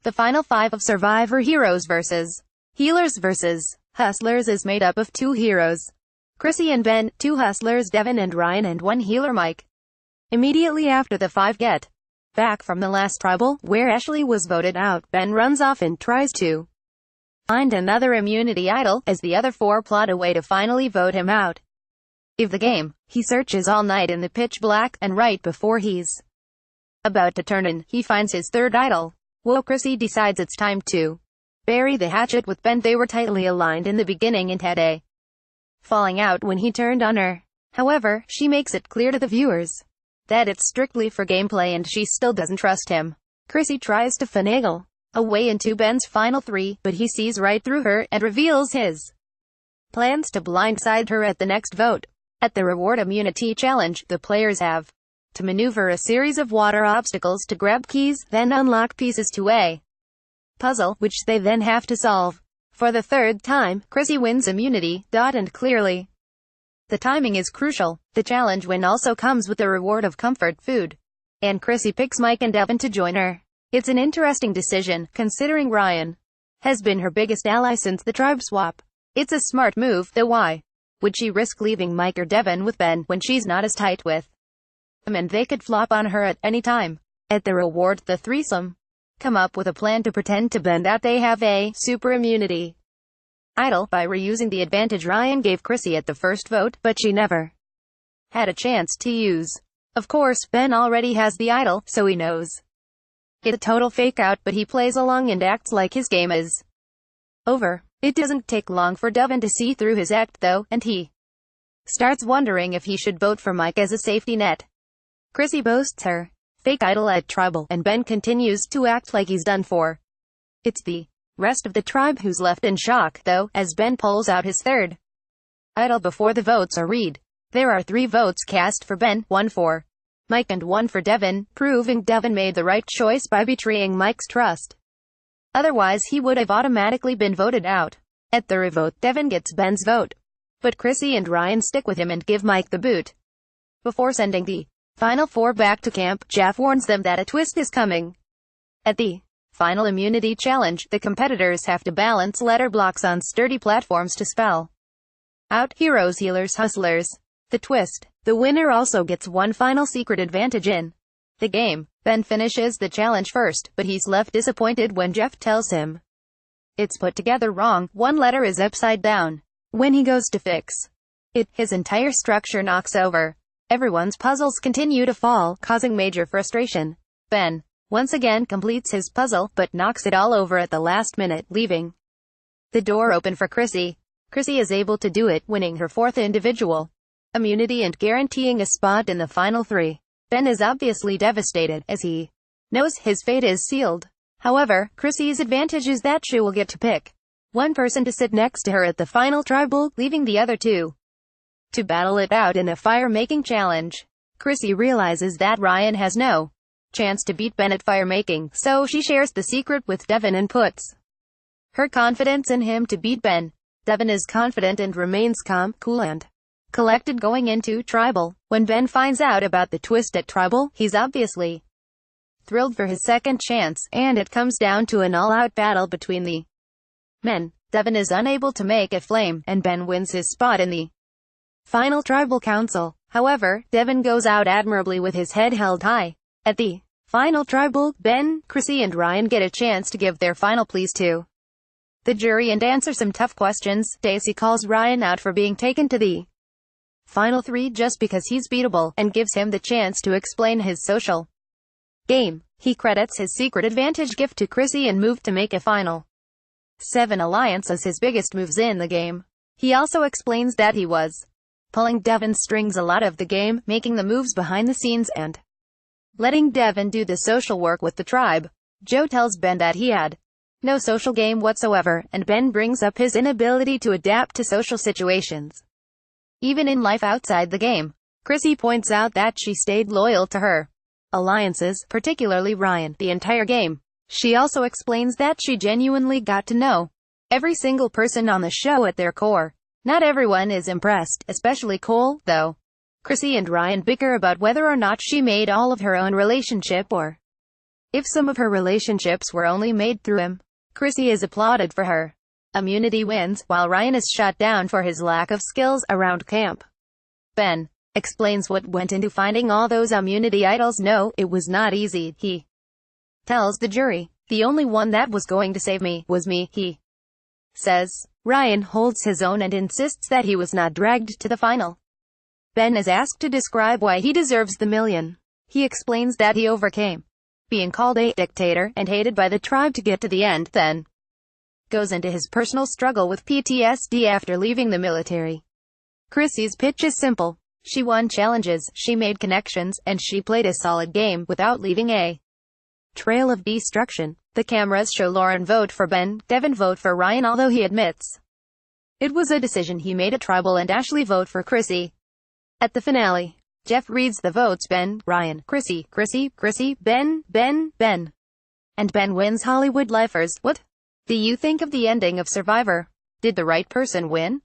The final 5 of Survivor Heroes vs. Healers vs. Hustlers is made up of 2 heroes, Chrissy and Ben, 2 hustlers Devin and Ryan, and 1 healer Mike. Immediately after the 5 get back from the last tribal, where Ashley was voted out, Ben runs off and tries to find another immunity idol, as the other 4 plot a way to finally vote him out of the game. He searches all night in the pitch black, and right before he's about to turn in, he finds his 3rd idol. Chrissy decides it's time to bury the hatchet with Ben. They were tightly aligned in the beginning and had a falling out when he turned on her. However, she makes it clear to the viewers that it's strictly for gameplay and she still doesn't trust him. Chrissy tries to finagle a way into Ben's final 3, but he sees right through her and reveals his plans to blindside her at the next vote. At the Reward Immunity Challenge, the players have to maneuver a series of water obstacles to grab keys, then unlock pieces to a puzzle, which they then have to solve. For the 3rd time, Chrissy wins immunity, and clearly the timing is crucial. The challenge win also comes with the reward of comfort food, and Chrissy picks Mike and Devin to join her. It's an interesting decision, considering Ryan has been her biggest ally since the tribe swap. It's a smart move, though why would she risk leaving Mike or Devin with Ben when she's not as tight with them and they could flop on her at any time? At the reward, the threesome come up with a plan to pretend to Ben that they have a super immunity idol by reusing the advantage Ryan gave Chrissy at the first vote, but she never had a chance to use. Of course, Ben already has the idol, so he knows it's a total fake out, but he plays along and acts like his game is over. It doesn't take long for Devin to see through his act though, and he starts wondering if he should vote for Mike as a safety net. Chrissy boasts her fake idol at tribal, and Ben continues to act like he's done for. It's the rest of the tribe who's left in shock, though, as Ben pulls out his 3rd idol before the votes are read. There are 3 votes cast for Ben, 1 for Mike and 1 for Devin, proving Devin made the right choice by betraying Mike's trust. Otherwise he would have automatically been voted out. At the revote, Devin gets Ben's vote, but Chrissy and Ryan stick with him and give Mike the boot. Before sending the final 4 back to camp, Jeff warns them that a twist is coming. At the final immunity challenge, the competitors have to balance letter blocks on sturdy platforms to spell out heroes, healers, hustlers. The twist: the winner also gets 1 final secret advantage in the game. Ben finishes the challenge first, but he's left disappointed when Jeff tells him it's put together wrong. 1 letter is upside down. When he goes to fix it, his entire structure knocks over. Everyone's puzzles continue to fall, causing major frustration. Ben once again completes his puzzle, but knocks it all over at the last minute, leaving the door open for Chrissy. Chrissy is able to do it, winning her 4th individual immunity and guaranteeing a spot in the final 3. Ben is obviously devastated, as he knows his fate is sealed. However, Chrissy's advantage is that she will get to pick 1 person to sit next to her at the final tribal, leaving the other 2 to battle it out in a fire-making challenge. Chrissy realizes that Ryan has no chance to beat Ben at fire-making, so she shares the secret with Devin and puts her confidence in him to beat Ben. Devin is confident and remains calm, cool and collected going into tribal. When Ben finds out about the twist at tribal, he's obviously thrilled for his 2nd chance, and it comes down to an all-out battle between the men. Devin is unable to make a flame, and Ben wins his spot in the final tribal council. However, Devin goes out admirably with his head held high. At the final tribal, Ben, Chrissy and Ryan get a chance to give their final pleas to the jury and answer some tough questions. Stacy calls Ryan out for being taken to the final 3 just because he's beatable, and gives him the chance to explain his social game. He credits his secret advantage gift to Chrissy and moved to make a final 7 alliance as his biggest moves in the game. He also explains that he was pulling Devin's strings a lot of the game, making the moves behind the scenes and letting Devin do the social work with the tribe. Joe tells Ben that he had no social game whatsoever, and Ben brings up his inability to adapt to social situations, even in life outside the game. Chrissy points out that she stayed loyal to her alliances, particularly Ryan, the entire game. She also explains that she genuinely got to know every single person on the show at their core. Not everyone is impressed, especially Cole, though. Chrissy and Ryan bicker about whether or not she made all of her own relationship or If some of her relationships were only made through him. Chrissy is applauded for her immunity wins, while Ryan is shot down for his lack of skills around camp. Ben explains what went into finding all those immunity idols. No, it was not easy, he tells the jury. The only one that was going to save me was me, he says. Ryan holds his own and insists that he was not dragged to the final. Ben is asked to describe why he deserves the $1 million. He explains that he overcame being called a dictator and hated by the tribe to get to the end, then goes into his personal struggle with PTSD after leaving the military. Chrissy's pitch is simple. She won challenges, she made connections, and she played a solid game without leaving a trail of destruction. The cameras show Lauren vote for Ben, Devin vote for Ryan, although he admits it was a decision he made at Tribal, and Ashley vote for Chrissy. At the finale, Jeff reads the votes: Ben, Ryan, Chrissy, Chrissy, Chrissy, Ben, Ben, Ben. And Ben wins Hollywood Lifers. What do you think of the ending of Survivor? Did the right person win?